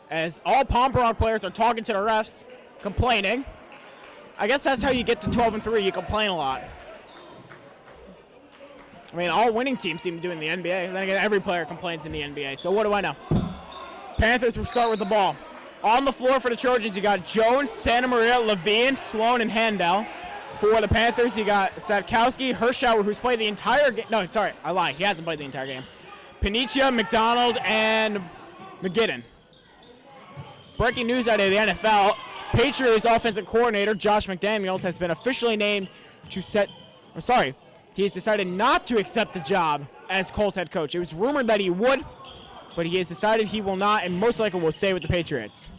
as all Pomperaug players are talking to the refs, complaining. I guess that's how you get to 12-3. You complain a lot. I mean, all winning teams seem to do in the NBA. Then again, every player complains in the NBA. So what do I know? Panthers will start with the ball. On the floor for the Trojans, you got Jones, Santa Maria, Levine, Sloan, and Handel. For the Panthers, you got Sadkowski, Hirschauer, who's played the entire game. No, sorry, I lied. He hasn't played the entire game. Panicia, McDonald, and McGinnon. Breaking news out of the NFL, Patriots offensive coordinator Josh McDaniels has been officially named to he has decided not to accept the job as Colts head coach. It was rumored that he would, but he has decided he will not and most likely will stay with the Patriots.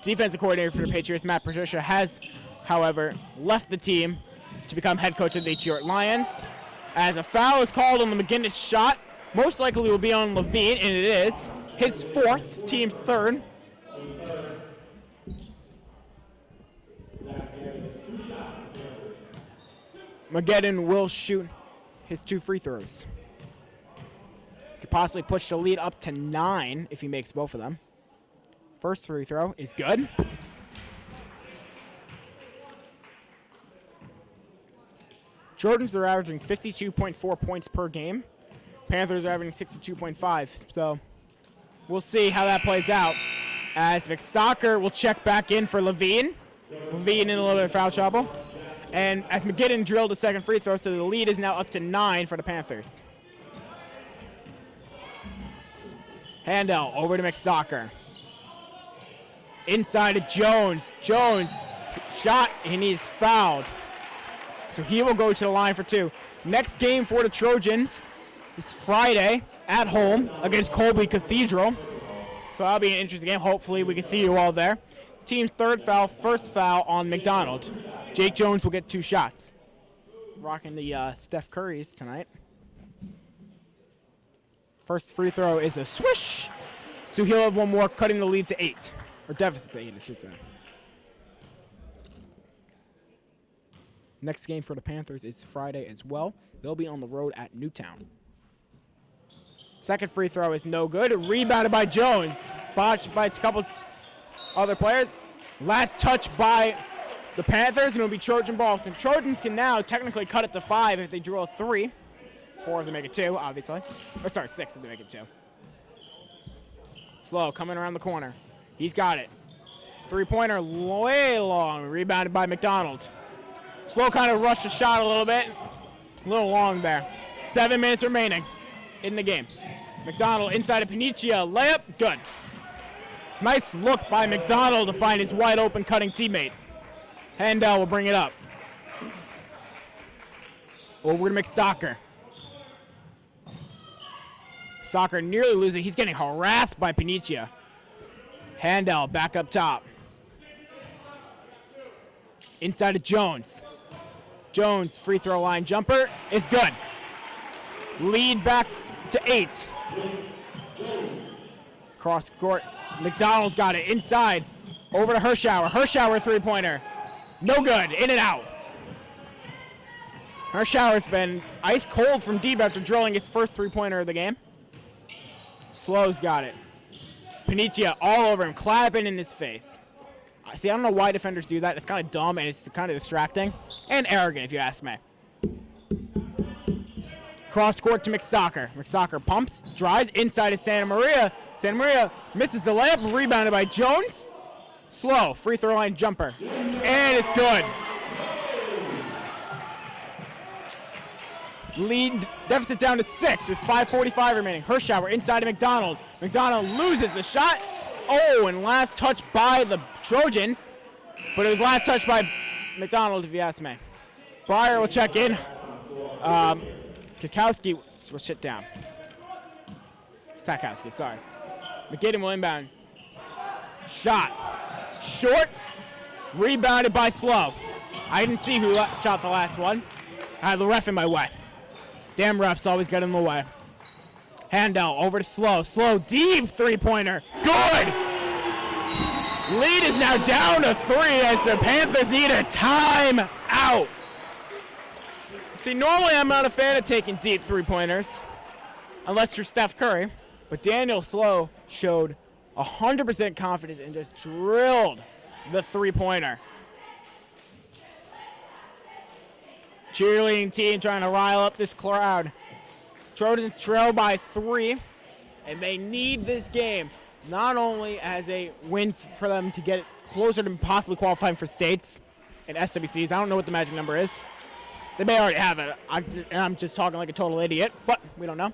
Defensive coordinator for the Patriots, Matt Patricia, has, however, left the team to become head coach of the Detroit Lions. As a foul is called on the McGinnis shot, most likely will be on Levine, and it is his fourth, team's third. McGinnis will shoot his 2 free throws. Could possibly push the lead up to 9 if he makes both of them. First free throw is good. Trojans are averaging 52.4 points per game. Panthers are averaging 62.5. So we'll see how that plays out. As McStalker will check back in for Levine. Levine in a little bit of foul trouble. And as McGinnis drilled a second free throw, so the lead is now up to 9 for the Panthers. Handel over to McStalker. Inside to Jones. Jones shot and he's fouled. So he will go to the line for 2. Next game for the Trojans is Friday at home against Colby Cathedral. So that'll be an interesting game. Hopefully we can see you all there. Team's third foul, first foul on McDonald. Jake Jones will get 2 shots. Rocking the Steph Currys tonight. First free throw is a swish. So he'll have one more, cutting the lead to 8. Or deficit to 8, I should say. Next game for the Panthers is Friday as well. They'll be on the road at Newtown. Second free throw is no good. Rebounded by Jones. Botched by a couple other players. Last touch by the Panthers, and it'll be Trojan ball. So Trojans can now technically cut it to 5 if they drill a 3. 4 if they make it 2, obviously. Or sorry, 6 if they make it 2. Slow, coming around the corner. He's got it. 3-pointer, way long. Rebounded by McDonald. Slow kind of rushed the shot a little bit. A little long there. 7 minutes remaining in the game. McDonald inside of Panicia. Layup, good. Nice look by McDonald to find his wide open cutting teammate. Handel will bring it up. Over to McStalker. Soccer nearly losing. He's getting harassed by Panicia. Handel back up top. Inside to Jones. Jones, free throw line jumper is good. Lead back to 8. Cross court. McDonald's got it inside. Over to Hirschauer. Hirschauer 3-pointer. No good. In and out. Hirschauer's been ice cold from deep after drilling his first 3-pointer of the game. Slow's got it. Panicia all over him, clapping in his face. See, I don't know why defenders do that. It's kind of dumb and it's kind of distracting and arrogant, if you ask me. Cross court to McStalker. McStalker pumps, drives inside of Santa Maria. Santa Maria misses the layup, rebounded by Jones. Slow, free throw line jumper. And it's good. Lead deficit down to 6 with 5:45 remaining. Hirschauer inside of McDonald. McDonald loses the shot. Oh, and last touch by the Trojans. But it was last touch by McDonald, if you ask me. Breyer will check in. Kakowski will sit down. Sakowski, sorry. McGinnis will inbound. Shot. Short. Rebounded by Slow. I didn't see who shot the last one. I had the ref in my way. Damn refs always get in the way. Handel over to Slow. Slow, deep 3-pointer. Good! Lead is now down to 3 as the Panthers need a timeout. out. See, normally I'm not a fan of taking deep three-pointers, unless you're Steph Curry. But Daniel Slow showed 100% confidence and just drilled the three-pointer. Cheerleading team trying to rile up this crowd. Trojans trail by 3, and they need this game not only as a win for them to get closer to possibly qualifying for states and SWCs. I don't know what the magic number is. They may already have it, and I'm just talking like a total idiot, but we don't know.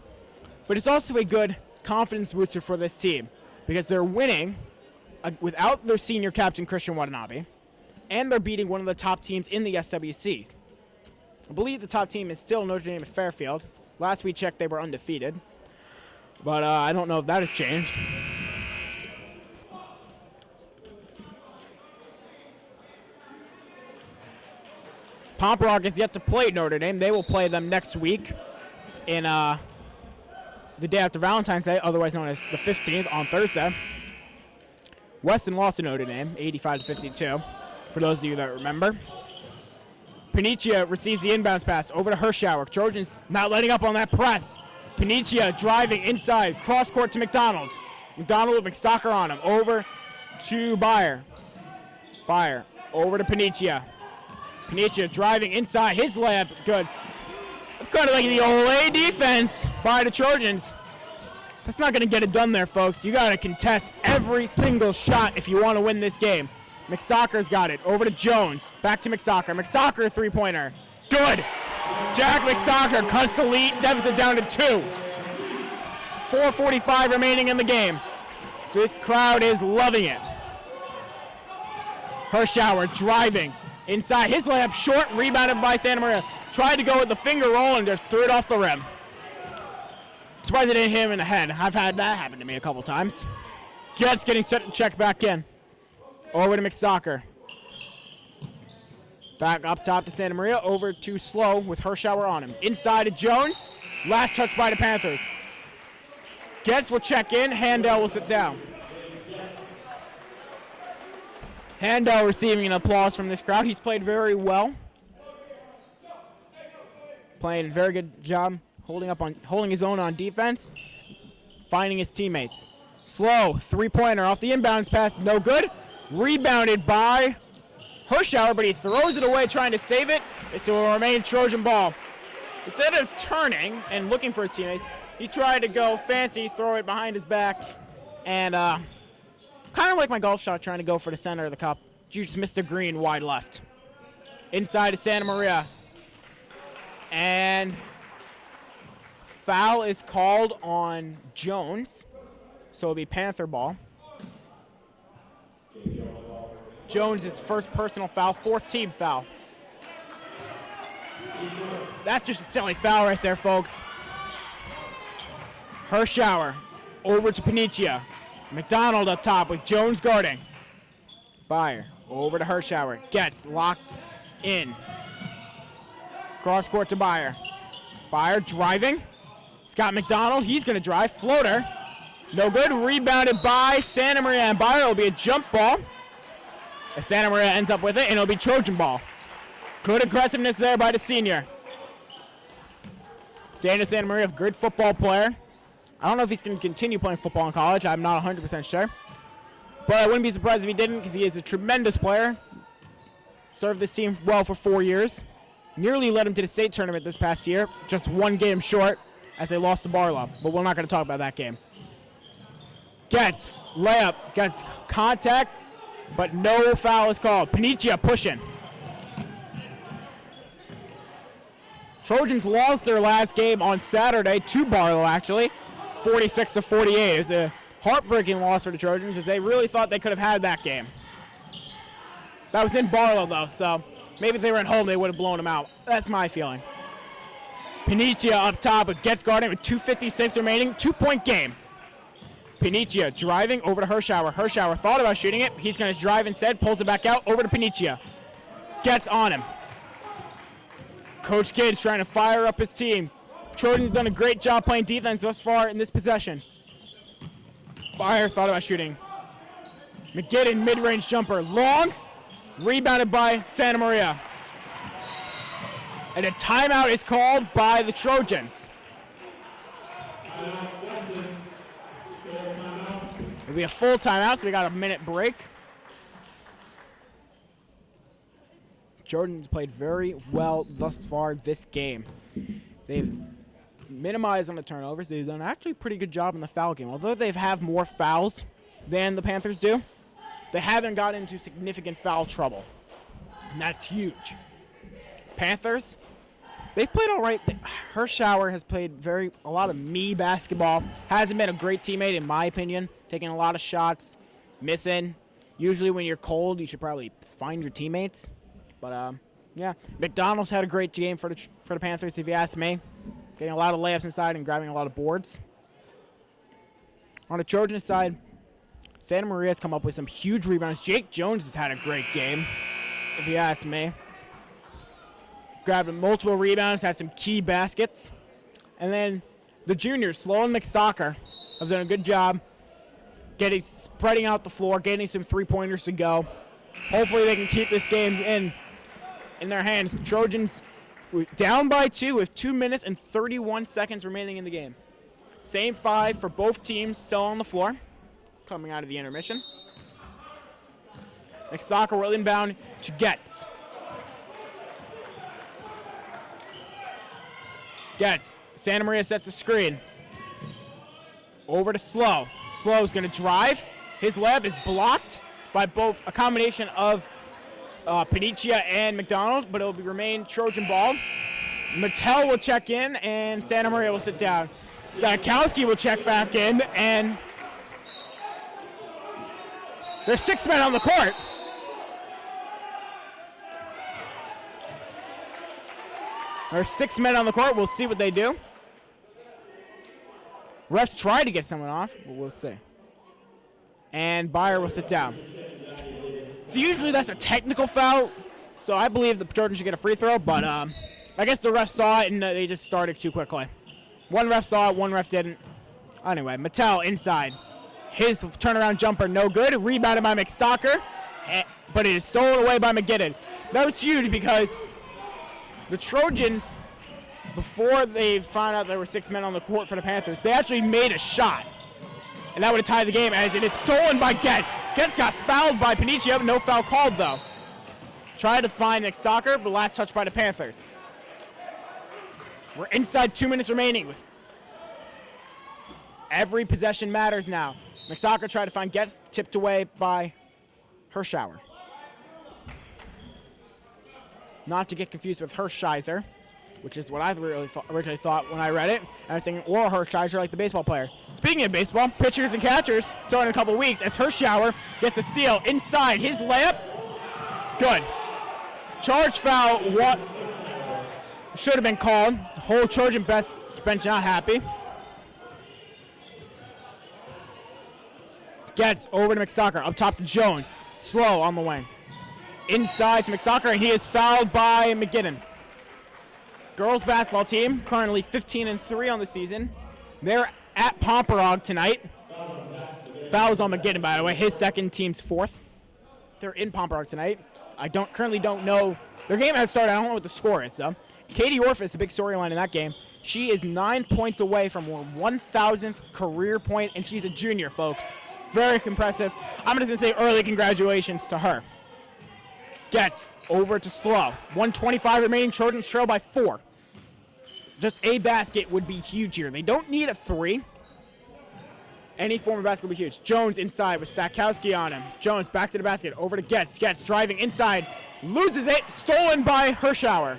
But it's also a good confidence booster for this team because they're winning without their senior captain, Christian Watanabe, and they're beating one of the top teams in the SWCs. I believe the top team is still Notre Dame and Fairfield. Last we checked, they were undefeated. But I don't know if that has changed. Pomperaug has yet to play Notre Dame. They will play them next week in the day after Valentine's Day, otherwise known as the 15th, on Thursday. Weston lost to Notre Dame, 85-52, for those of you that remember. Panicia receives the inbounds pass over to Hirschauer. Trojans not letting up on that press. Panicia driving inside, cross court to McDonald. McDonald with McStalker on him. Over to Byer. Byer over to Panicia. Panicia driving inside, his layup, good. It's kind of like the old A defense by the Trojans. That's not going to get it done there, folks. You got to contest every single shot if you want to win this game. McStalker's got it. Over to Jones. Back to McStalker. McStalker, three-pointer. Good. Jack McStalker cuts the lead. Deficit down to 2. 4:45 remaining in the game. This crowd is loving it. Hirschauer driving inside. His layup short, rebounded by Santa Maria. Tried to go with the finger roll and just threw it off the rim. Surprised it didn't hit him in the head. I've had that happen to me a couple times. Jets getting set to check back in. Over to McStalker. Back up top to Santa Maria. Over to Slow with Hirschauer on him. Inside to Jones. Last touch by the Panthers. Getz will check in. Handel will sit down. Handel receiving an applause from this crowd. He's played very well. Playing a very good job holding his own on defense. Finding his teammates. Slow, three-pointer off the inbounds pass. No good. Rebounded by Hirschauer, but he throws it away trying to save it. It will remain Trojan ball. Instead of turning and looking for his teammates, he tried to go fancy, throw it behind his back, and kind of like my golf shot trying to go for the center of the cup. You just missed a green wide left. Inside to Santa Maria. And foul is called on Jones, so it'll be Panther ball. Jones' first personal foul, 4th team foul. That's just a silly foul right there, folks. Hirschauer over to Panicia. McDonald up top with Jones guarding. Byer over to Hirschauer. Gets locked in. Cross court to Byer. Byer driving. Scott McDonald, he's going to drive. Floater. No good. Rebounded by Santa Maria. And Byer will be a jump ball. As Santa Maria ends up with it, and it'll be Trojan ball. Good aggressiveness there by the senior. Daniel Santa Maria, a good football player. I don't know if he's going to continue playing football in college. I'm not 100% sure. But I wouldn't be surprised if he didn't because he is a tremendous player. Served this team well for 4 years. Nearly led him to the state tournament this past year. Just one game short as they lost to Barlow. But we're not going to talk about that game. Gets layup. Gets contact. But no foul is called. Panicia pushing. Trojans lost their last game on Saturday to Barlow, actually. 46-48. It was a heartbreaking loss for the Trojans as they really thought they could have had that game. That was in Barlow, though, so maybe if they were at home, they would have blown them out. That's my feeling. Panicia up top, but gets guarded with 2:56 remaining. 2-point game. Panicia driving over to Hirschauer. Hirschauer thought about shooting it. He's going to drive instead, pulls it back out over to Panicia. Gets on him. Coach Kidd's trying to fire up his team. Trojans done a great job playing defense thus far in this possession. Byer thought about shooting. McGidden, mid-range jumper. Long. Rebounded by Santa Maria. And a timeout is called by the Trojans. It'll be a full timeout, so we got a minute break. Trojans played very well thus far this game. They've minimized on the turnovers. They've done actually a pretty good job in the foul game. Although they have more fouls than the Panthers do, they haven't gotten into significant foul trouble. And that's huge. Panthers, they've played all right. Hirschauer has played a lot of me basketball. Hasn't been a great teammate, in my opinion. Taking a lot of shots, missing. Usually when you're cold, you should probably find your teammates. But, yeah. McDonald's had a great game for the Panthers, if you ask me. Getting a lot of layups inside and grabbing a lot of boards. On the Trojan side, Santa Maria's come up with some huge rebounds. Jake Jones has had a great game, if you ask me. He's grabbed multiple rebounds, had some key baskets. And then the juniors, Sloan McStalker, have done a good job spreading out the floor, getting some three-pointers to go. Hopefully they can keep this game in their hands. Trojans down by 2 with 2 minutes and 31 seconds remaining in the game. Same 5 for both teams still on the floor coming out of the intermission. McStalker will inbound to Getz. Getz. Santa Maria sets the screen. Over to Slow. Slow's going to drive. His layup is blocked by both a combination of Panicia and McDonald, but it will remain Trojan ball. Mattel will check in, and Santa Maria will sit down. Sadakowski will check back in, and there's 6 men on the court. There's 6 men on the court. We'll see what they do. Refs tried to get someone off, but we'll see. And Byer will sit down. So usually that's a technical foul, so I believe the Trojans should get a free throw, but I guess the ref saw it and they just started too quickly. One ref saw it, one ref didn't. Anyway, Mattel inside. His turnaround jumper no good. Rebounded by McStalker, but it is stolen away by McGinnon. That was huge because the Trojans, before they found out there were 6 men on the court for the Panthers, they actually made a shot. And that would have tied the game as it is stolen by Getz. Getz got fouled by Panicia, no foul called though. Tried to find McStalker, but last touch by the Panthers. We're inside 2 minutes remaining. With every possession matters now. McStalker tried to find Getz, tipped away by Hirschauer. Not to get confused with Hershiser, which is what I originally thought when I read it. I was thinking, or Hershiser, like the baseball player. Speaking of baseball, pitchers and catchers starting in a couple weeks as Hirschauer gets the steal inside his layup. Good. Charge foul, what should have been called. The whole Trojan bench not happy. Gets over to McStalker, up top to Jones. Slow on the wing. Inside to McStalker, and he is fouled by McGinnon. Girls basketball team, currently 15-3 on the season. They're at Pomperaug tonight. Fouls on McGinnon, by the way, his second, team's 4th. They're in Pomperaug tonight. I currently don't know. Their game has started. I don't know what the score is, though. Katie Orphis, a big storyline in that game. She is 9 points away from her 1,000th career point, and she's a junior, folks. Very impressive. I'm just going to say early congratulations to her. Gets over to Slow. 1:25 remaining. Trojans trail by 4. Just a basket would be huge here. They don't need a 3. Any form of basket would be huge. Jones inside with Stakowski on him. Jones back to the basket. Over to Getz. Getz driving inside. Loses it. Stolen by Hirschauer.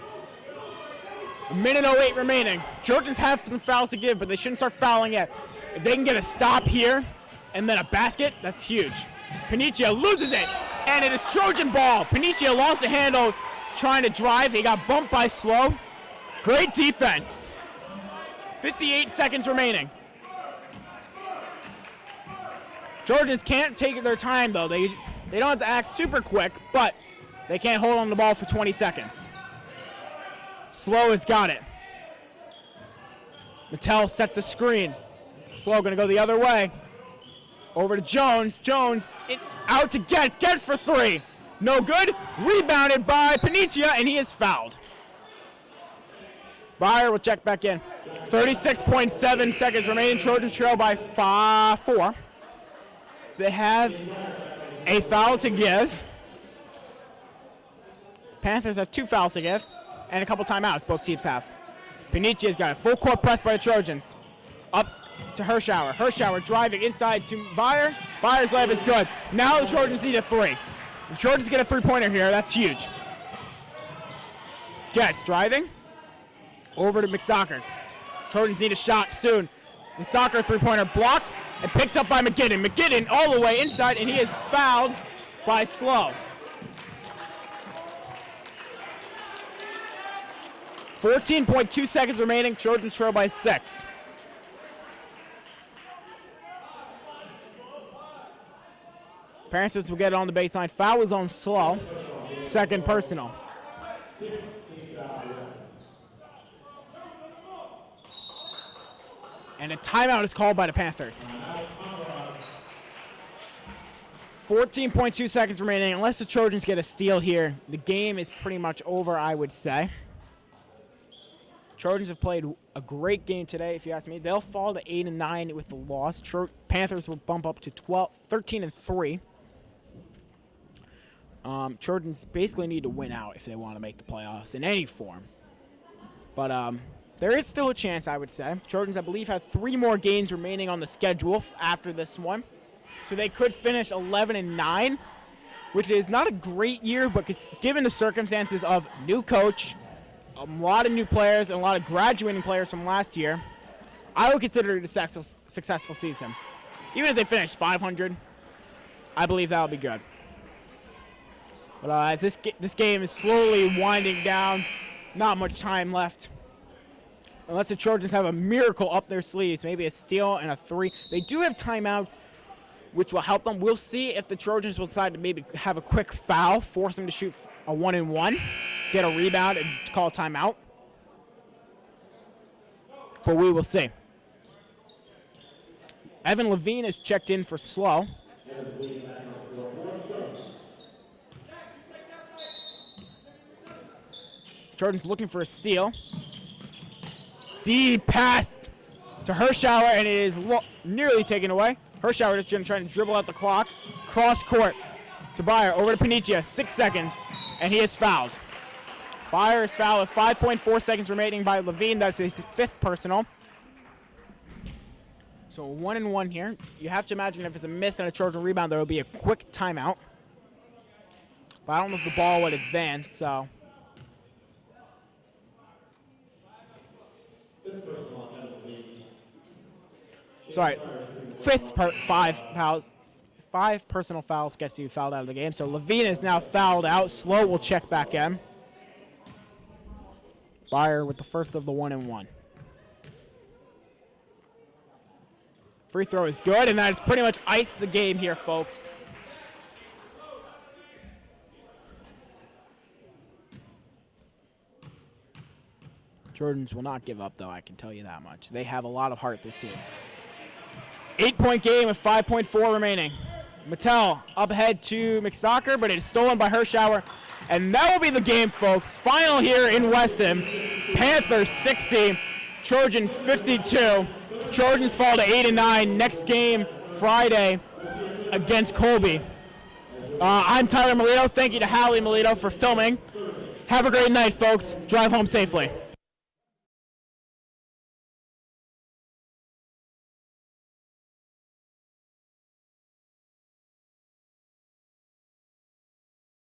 1:08 remaining. Trojans have some fouls to give, but they shouldn't start fouling yet. If they can get a stop here and then a basket, that's huge. Panicia loses it, and it is Trojan ball. Panicia lost the handle trying to drive. He got bumped by Slow. Great defense. 58 seconds remaining. Trojans can't take their time, though. They don't have to act super quick, but they can't hold on the ball for 20 seconds. Slow has got it. Mattel sets the screen. Slow going to go the other way. Over to Jones. Jones out to Getz. Getz for 3. No good. Rebounded by Panicia, and he is fouled. Byer will check back in. 36.7 seconds remaining. Trojans trail by 4. They have a foul to give. Panthers have 2 fouls to give and a couple timeouts both teams have. Panicia's got a full court press by the Trojans. Up to Hirschauer. Hirschauer driving inside to Byer. Byer's layup is good. Now the Trojans need a 3. If Trojans get a 3-pointer here, that's huge. Gets driving. Over to McSocker. Trojans need a shot soon. McSocker 3-pointer blocked and picked up by McGinnon. McGinnon all the way inside, and he is fouled by Slow. 14.2 seconds remaining. Trojans trail by 6. Panthers will get it on the baseline. Foul is on Slow. Second personal. And a timeout is called by the Panthers. 14.2 seconds remaining. Unless the Trojans get a steal here, the game is pretty much over, I would say. Trojans have played a great game today, if you ask me. They'll fall to 8-9 with the loss. Panthers will bump up to 13-3. Trojans basically need to win out if they want to make the playoffs in any form. But there is still a chance, I would say. Trojans, I believe, have 3 more games remaining on the schedule after this one. So they could finish 11-9, which is not a great year, but given the circumstances of new coach, a lot of new players, and a lot of graduating players from last year, I would consider it a successful season. Even if they finish 500, I believe that would be good. But as this game is slowly winding down, not much time left. Unless the Trojans have a miracle up their sleeves, maybe a steal and a 3. They do have timeouts, which will help them. We'll see if the Trojans will decide to maybe have a quick foul, force them to shoot a 1-and-1, get a rebound, and call a timeout. But we will see. Evan Levine is checked in for Slow. Trojans looking for a steal. Deep pass to Hirschauer, and it is nearly taken away. Hirschauer is going to try to dribble out the clock. Cross court to Byer. Over to Panicia. 6 seconds, and he is fouled. Byer is fouled with 5.4 seconds remaining by Levine. That's his 5th personal. So 1-and-1 here. You have to imagine if it's a miss and a Trojan rebound, there will be a quick timeout. But I don't know if the ball would advance, so. Sorry, 5 personal fouls gets you fouled out of the game. So Levine is now fouled out. Slow will check back in. Byer with the first of the 1-and-1. Free throw is good, and that has pretty much iced the game here, folks. Trojans will not give up, though, I can tell you that much. They have a lot of heart, this team. 8-point game with 5.4 remaining. Mattel up ahead to McSocker, but it is stolen by Hirschauer. And that will be the game, folks. Final here in Weston. Panthers 60, Trojans 52. Trojans fall to 8-9. Next game Friday against Colby. I'm Tyler Melito. Thank you to Hallie Melito for filming. Have a great night, folks. Drive home safely.